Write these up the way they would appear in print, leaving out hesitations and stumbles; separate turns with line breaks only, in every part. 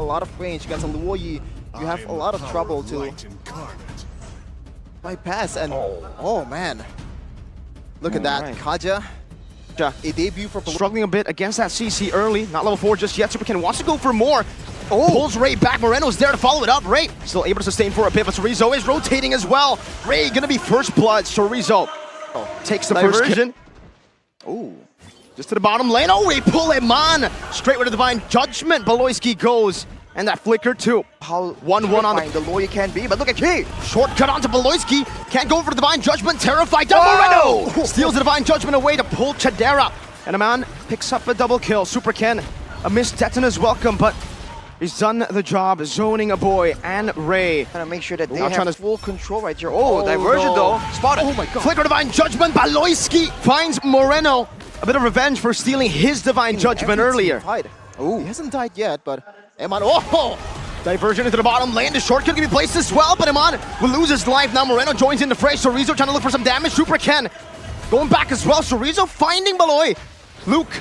a lot of range against a Luoyi. You have a lot of trouble to bypass. And oh man, look at that, Kaja. A debut for
struggling a bit against that CC early. Not level 4 just yet. Superken wants to go for more. Pulls Ray back. Moreno's there to follow it up. Ray still able to sustain for a bit, but Chorizo is rotating as well. Ray gonna be first blood. Chorizo takes the first version. Oh, just to the bottom lane. Oh, Ray pull him on. Straight with the Divine Judgment. Baloyski goes. And that flicker too.
How
1-1 on
the lawyer can be, but look at Key.
Shortcut onto Baloyski. Can't go for the Divine Judgment. Terrified. Moreno steals the Divine Judgment away to pull Chadera. And a man picks up a double kill. Superken, a missed Detana's welcome, but he's done the job, zoning a boy and Ray.
Trying to make sure that they have full control right here. Oh, diversion though. Spotted.
Oh my god.
Flicker Divine Judgment. Baloyski finds Moreno. A bit of revenge for stealing his Divine Judgment earlier.
Oh, he hasn't died yet, but Eman,
diversion into the bottom lane. The shortcut can be placed as well, but Eman will lose his life. Now Moreno joins in the fray. Chorizo trying to look for some damage. Superken going back as well. Chorizo finding Baloy. Luke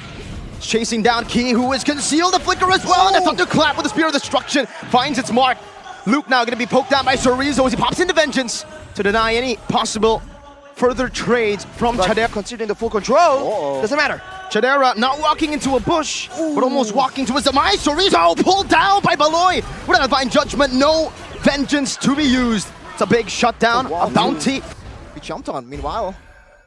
chasing down Key, who is concealed. The flicker as well, and a thunderclap with the Spear of Destruction finds its mark. Luke now going to be poked down by Chorizo as he pops into Vengeance to deny any possible further trades from Chadera.
Considering the full control, doesn't matter.
Chadera not walking into a bush, but almost walking to his demise. Chorizo pulled down by Baloy with a Divine Judgment. No Vengeance to be used. It's a big shutdown, a bounty.
He jumped on, meanwhile.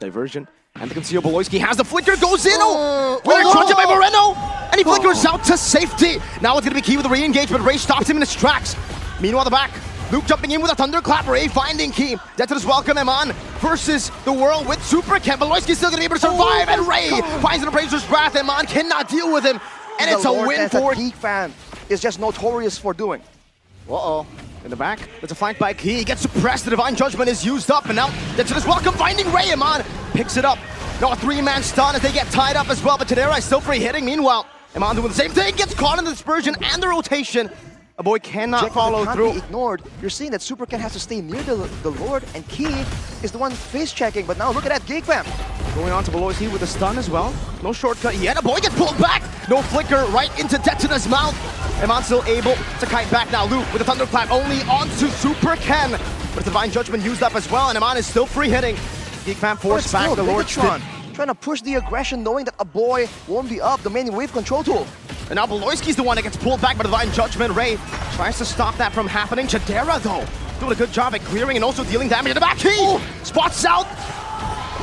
Diversion. And the concealed Baloyski has the flicker, goes in. With a truncheon by Moreno. And he flickers out to safety. Now it's going to be Key with the re-engagement. Ray stops him in his tracks. Meanwhile, the back. Luke jumping in with a thunderclap. Ray finding Key. Detana's welcome Eman versus the world with Superken. Baloyski's still going to be able to survive. And Ray finds an Appraiser's Wrath. Eman cannot deal with him. And it's a win for
GEEK fan is just notorious for doing.
In the back, there's a flank by Key. He gets suppressed. The Divine Judgment is used up. And now Detana's welcome finding Ray. Eman picks it up. Now a 3-man stun as they get tied up as well. But Chadera is still free hitting. Meanwhile, Eman doing the same thing. Gets caught in the dispersion and the rotation. A boy cannot follow through.
Ignored. You're seeing that Superken has to stay near the Lord, and Key is the one face checking. But now look at that GEEK fam.
Going on to Baloyski with a stun as well. No shortcut yet. A boy gets pulled back. No flicker right into Detana's mouth. Eman still able to kite back now. Luke with a thunderclap only onto Superken. But the Divine Judgment used up as well, and Eman is still free hitting. GEEK fam forced back the Lord.
Trying to push the aggression, knowing that a boy won't be up. The main wave control tool.
And now Baloyski's the one that gets pulled back by the Divine Judgment. Ray tries to stop that from happening. Chadera, though, doing a good job at clearing and also dealing damage in the back. Key spots out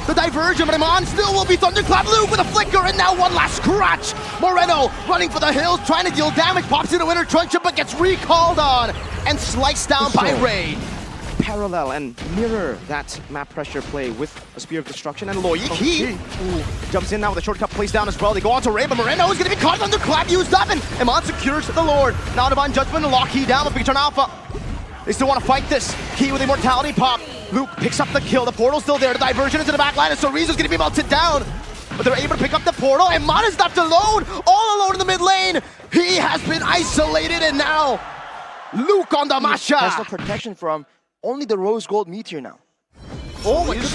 the diversion, but Eman still will be thunderclap. Luke with a flicker, and now one last scratch. Moreno running for the hills, trying to deal damage. Pops into Winter Truncheon, but gets recalled on and sliced down by Ray. Parallel and mirror that map pressure play with a Spear of Destruction and Key jumps in now with a shortcut placed down as well. They go on to Ray, but Moreno is going to be caught under clap used up, and Eman secures the Lord. Now Divine Judgment and lock Key down with BIGETRON Alpha. They still want to fight this. Key with Immortality pop. Luke picks up the kill. The portal's still there. The diversion into the back line, and Chorizo's going to be melted down. But they're able to pick up the portal, and Eman is left alone, all alone in the mid lane. He has been isolated, and now Luke on the Masha.
Has no protection from only the rose gold meteor now.
Oh my goodness.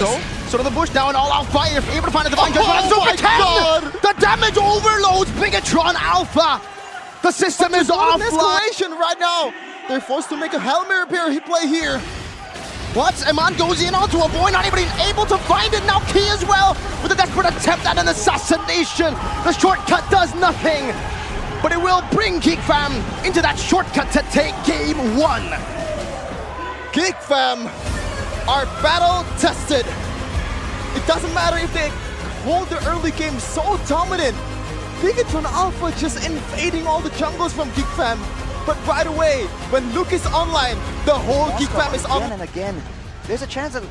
So to the bush now, an all-out fight. If able to find a Divine Judgment. The damage overloads BIGETRON Alpha. The system is offline.
Escalation right now. They're forced to make a Hail Mary play here.
What? Eman goes in onto a boy, not even able to find it. Now Key as well with a desperate attempt at an assassination. The shortcut does nothing, but it will bring GEEK fam into that shortcut to take game 1.
GEEK fam are battle tested. It doesn't matter if they hold the early game so dominant. BIGETRON Alpha just invading all the jungles from GEEK fam. But right away, when Luke is online, the whole GEEK fam is on.
Again and again, there's a chance that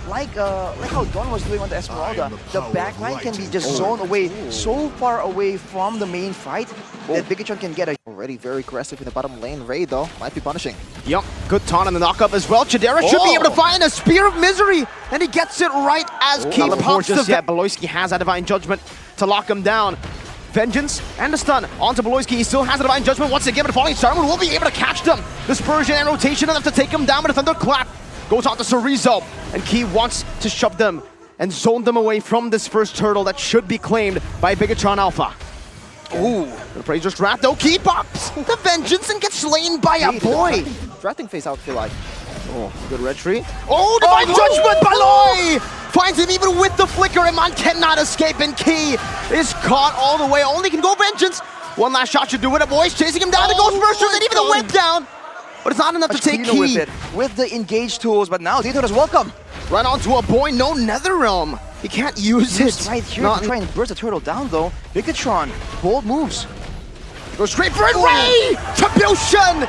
like how Don was doing on the Esmeralda, the backline can be just zoned away, so far away from the main fight that BIGETRON can get a...
Already very aggressive in the bottom lane. Ray, though, might be punishing.
Yup, good taunt on the knockup as well. Chadera should be able to find a Spear of Misery, and he gets it right as Key pops the... Baloyski has that Divine Judgment to lock him down. Vengeance and the stun onto Baloyski. He still has a Divine Judgment once again, but Falling Star will be able to catch them. Dispersion and rotation enough to take him down, but a thunderclap goes on to Chorizo, and Key wants to shove them and zone them away from this first turtle that should be claimed by BIGETRON Alpha. Ooh, the Appraiser's Wrath though, keep up the vengeance and gets slain by a boy.
Drafting phase out, feel like.
Oh, good red tree. Oh, Divine Judgment, Baloy! Finds him even with the flicker, and man cannot escape, and Key is caught all the way. Only can go vengeance. One last shot should do it. A boy's chasing him down. The Ghost Bursters and even the whip down. But it's not enough to take Key.
With the engaged tools, but now Dayton is welcome.
Right onto a boy, no Nether Realm. He can't use it.
Right here to try and burst the turtle down though. BIGETRON, bold moves.
Goes straight for it, Ray! Tribution!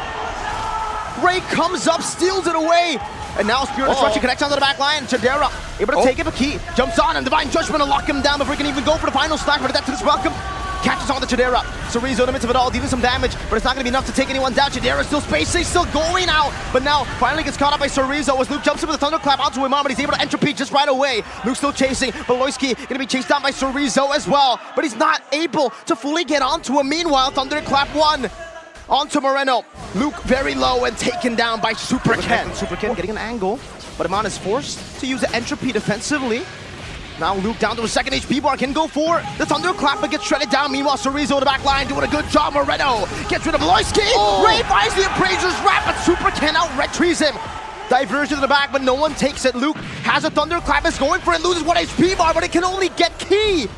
Ray comes up, steals it away. And now Spirit Destruction connects onto the back line. Chadera able to take it, but Key jumps on, and Divine Judgment to lock him down before he can even go for the final slash. But that is welcome. Catches on the Chadera. Cerezo in the midst of it all, dealing some damage, but it's not going to be enough to take anyone down. Chadera still spacing, still going out, but now finally gets caught up by Cerezo as Luke jumps in with a thunderclap onto Iman, but he's able to entropy just right away. Luke still chasing, but Loisky going to be chased down by Cerezo as well, but he's not able to fully get onto him. Meanwhile, thunderclap one onto Moreno. Luke very low and taken down by Super Ken. Super Ken getting an angle, but Iman is forced to use the entropy defensively. Now Luke down to a second HP bar, can go for the thunderclap but gets shredded down. Meanwhile, Cerezo in the back line doing a good job. Moreno gets rid of Loisky. Ray finds the Appraiser's Wrath, but Super Ken out retrieves him. Diversion to the back, but no one takes it. Luke has a thunderclap, is going for it, loses 1 HP bar, but it can only get Key.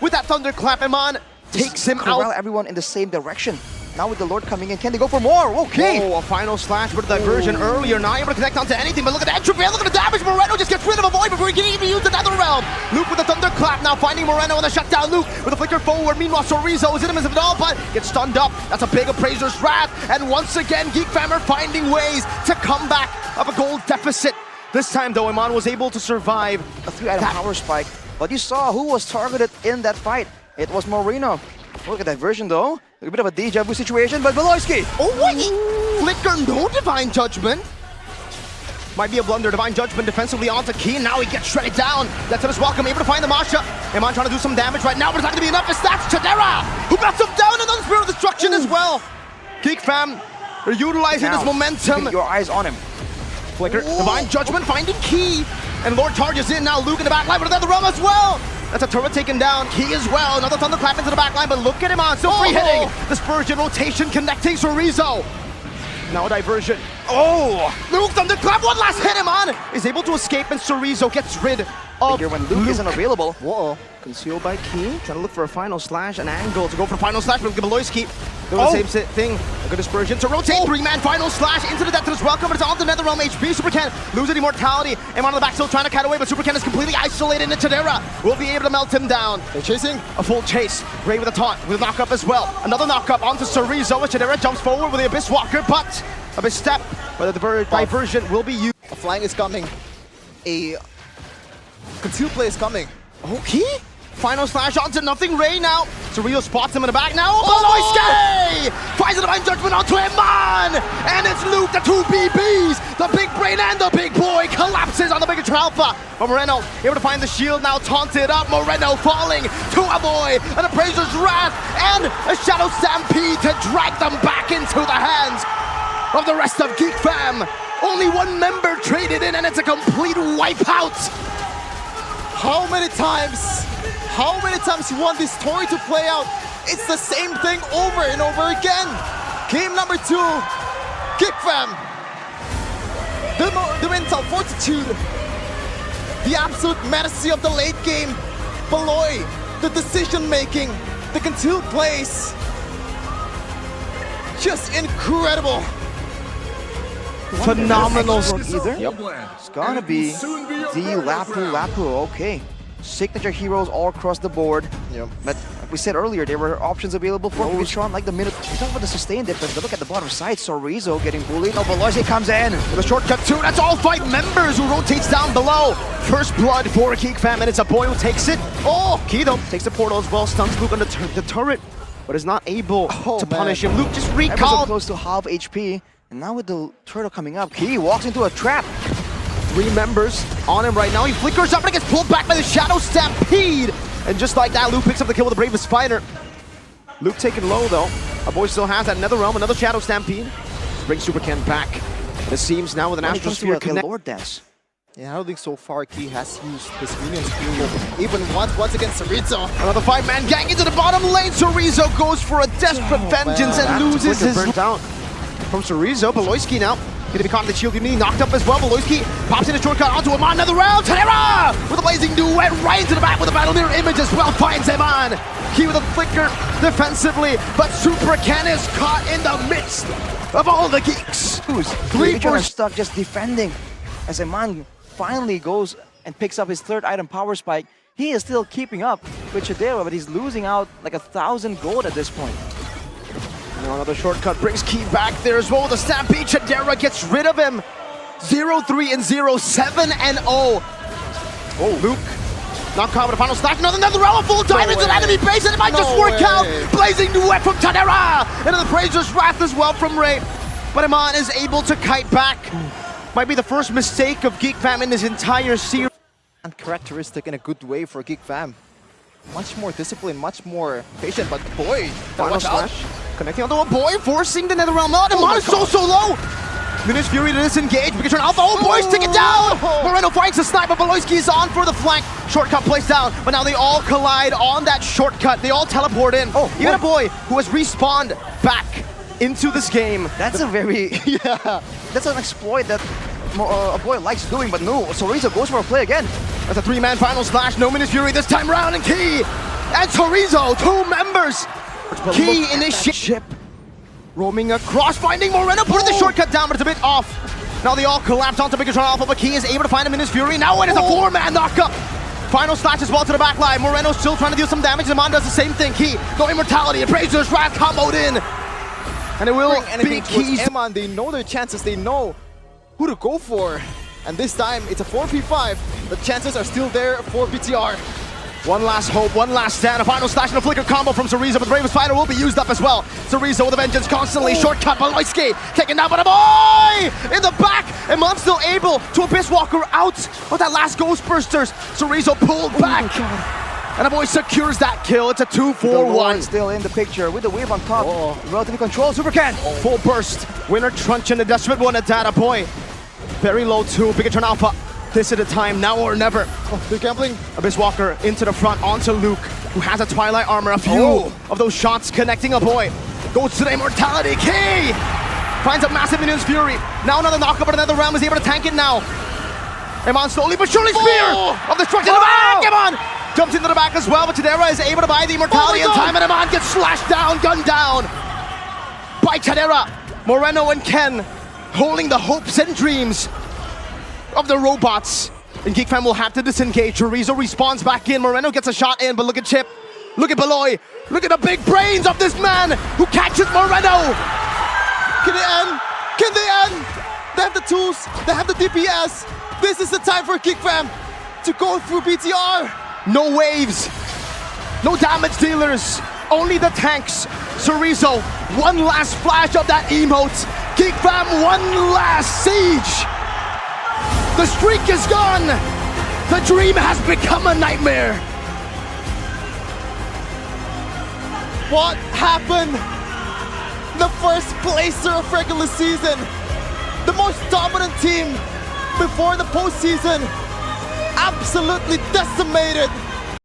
With that thunderclap, Iman takes him out.
Corral everyone in the same direction. Now with the Lord coming in, can they go for more? Okay.
Oh, a final slash with a diversion earlier. Not able to connect onto anything, but look at the entropy, look at the damage. Moreno just gets rid of a void before he can even use the Nether Realm. Luke with the thunderclap, now finding Moreno on the shutdown. Luke with a flicker forward. Meanwhile, Cerezo is in him as of it all, but gets stunned up. That's a big Appraiser's Wrath. And once again, GEEK fam are finding ways to come back of a gold deficit. This time, though, Iman was able to survive
a 3-item power spike. But you saw who was targeted in that fight. It was Moreno. Look at that version, though. A bit of a deja vu situation, but Baloisky.
Oh, wait! Flicker, no Divine Judgment. Might be a blunder. Divine Judgment defensively onto Key. Now he gets shredded down. That's his welcome. Able to find the Masha. Iman trying to do some damage right now, but it's not going to be enough. It's that's Chadera, who got him down and on Spirit of Destruction as well. GEEK fam are utilizing his momentum.
Keep your eyes on him.
Flicker, Divine Judgment finding Key. And Lord charges in now. Luke in the back line, but another realm as well. That's a turret taken down. Key as well. Another thunderclap into the back line, but look at him on. Still free hitting. Dispersion rotation connecting Cerezo. Now a diversion. Oh! Luke thunderclap. One last hit him on. Is able to escape, and Cerezo gets rid of
Here when Luke isn't available.
Whoa. Concealed by Key. Trying to look for a final slash. An angle to go for a final slash from Baloisky. Doing the same thing. A good dispersion to rotate. 3-man final slash into the death to his welcome, but it's on the Nether Realm HP. Super Ken losing immortality. And on the back still trying to cut away, but Super Ken is completely isolated, and Chadera will be able to melt him down.
They're chasing.
A full chase. Ray with a taunt, with a knock-up as well. Another knock-up onto Cerezo, and Chadera jumps forward with the Abyss Walker, but Abyss Step. But the diversion will be used.
A flying is coming. A concealed play is coming.
Okay. Final slash onto nothing. Ray now. Cerezo spots him in the back now. Baloisky finds the Divine Judgment onto Iman. And it's Luke, the two BBs. The big brain and the big boy collapses on the BIGETRON Alpha. But Moreno able to find the shield now, taunted up. Moreno falling to a boy. An Appraiser's Wrath and a Shadow Stampede to drag them back into the hands of the rest of GEEK fam. Only one member traded in, and it's a complete wipeout.
How many times you want this story to play out? It's the same thing over and over again. Game number 2, GEEK fam. The mental fortitude, the absolute mercy of the late game. Baloy, the decision making, the concealed plays. Just incredible.
Phenomenal.
Either. Yep. It's gotta be the Lapu. Okay. Signature heroes all across the board.
Yep.
But like we said earlier, there were options available for BIGETRON, like the minute. We talk about the sustained difference, but look at the bottom side. Cerezo getting bullied. Oh, Baloisky comes in.
With a shortcut too. That's all 5 members who rotates down below. First blood for GEEK fam, and it's a boy who takes it. Oh, Key though takes the portal as well. Stuns Luke on the turret, but is not able to punish him. Luke just
Ever so
recalled.
close to half HP. And now with the turtle coming up, Key walks into a trap.
3 members on him right now. He flickers up and gets pulled back by the Shadow Stampede. And just like that, Luke picks up the kill with the bravest fighter. Luke taken low though. Our boy still has that Nether Realm, another Shadow Stampede. Brings Super Ken back. It seems now with an Astral Sphere
connect. Lord Dance.
Yeah, I don't think so far Key has used his minions even once against Chorizo.
Another 5-man gang into the bottom lane. Chorizo goes for a desperate vengeance and loses his... Burnt out from Chorizo. Beloyski now going to be caught in the shield unity, knocked up as well. Beloyski pops in a shortcut onto Eman. Another round. Tadera with a blazing duet right into the back with a battle mirror image as well. Finds Eman. Key with a flicker defensively, but Super Ken is caught in the midst of all the geeks.
BIGETRON is stuck just defending as Eman finally goes and picks up his third item, Power Spike. He is still keeping up with Chadera, but he's losing out like 1,000 gold at this point.
Now another shortcut brings Key back there as well with a Stampede. Chadera gets rid of him. 0-3 and 0-7 and 0. Oh, Luke. Not caught with a final slash. Another round of full diamonds and enemy base, and it might just work out. Blazing duet from Chadera. Into the Praiser's Wrath as well from Ray. But Eman is able to kite back. Might be the first mistake of GEEK Fam in this entire series.
Uncharacteristic in a good way for GEEK Fam. Much more disciplined, much more patient, but boy,
final slash. Connecting onto a boy, forcing the Netherrealm out. Eman is so low. Minish Fury to disengage. BIGETRON Alpha. Oh, boys, take it down. Moreno finds the sniper. Beloyski is on for the flank. Shortcut placed down, but now they all collide on that shortcut. They all teleport in. Even a boy who has respawned back into this game.
That's a very, that's an exploit that a boy likes doing, but no, Chorizo goes for a play again.
That's a 3-man final slash, no Minish Fury this time round, and Key and Chorizo, 2 members. Key initiate. Roaming across, finding Moreno, putting the shortcut down, but it's a bit off. Now they all collapse onto BIGETRON Alpha, but Key is able to find a Minish Fury. Now it is a 4-man knockup. Final slash as well to the back line. Moreno still trying to deal some damage. Eman does the same thing. Key, no immortality. Appraiser's Wrath comboed in. And it will be Key's.
Eman, they know their chances, they know who to go for. And this time, it's a 4v5. The chances are still there for BTR.
One last hope, one last stand. A final slash and a flicker combo from Chorizo, but Raven's Spider will be used up as well. Chorizo with a vengeance constantly. Shortcut, Beloyski taken down by the boy! In the back! Eman still able to Abyss Walker out with that last Ghost Bursters. Chorizo pulled back. And the boy secures that kill. It's a 2-4-1.
Still in the picture with the wave on top. Relatively controlled. Super Ken.
Full burst. Winner Truncheon, the desperate one at Data Boy. Very low too. BIGETRON Alpha. This is the time, now or never.
They're gambling.
Abyss Walker into the front, onto Luke, who has a Twilight armor. A few of those shots connecting a boy. Goes to the immortality. Key finds a massive Minions Fury. Now another knockup, but another realm is able to tank it now. Eman slowly but surely spear of destruction in the back. Eman jumps into the back as well, but Chadera is able to buy the immortality in time, and Eman gets slashed down, gunned down by Chadera. Moreno and Ken holding the hopes and dreams of the robots. And GEEK Fam will have to disengage. Chorizo respawns back in. Moreno gets a shot in, but look at Chip. Look at Beloy. Look at the big brains of this man who catches Moreno.
Can they end? Can they end? They have the tools. They have the DPS. This is the time for GEEK Fam to go through BTR.
No waves. No damage dealers. Only the tanks. Chorizo, one last flash of that emote. GEEK Fam, one last siege. The streak is gone! The dream has become a nightmare!
What happened? The first placer of regular season, the most dominant team before the postseason, absolutely decimated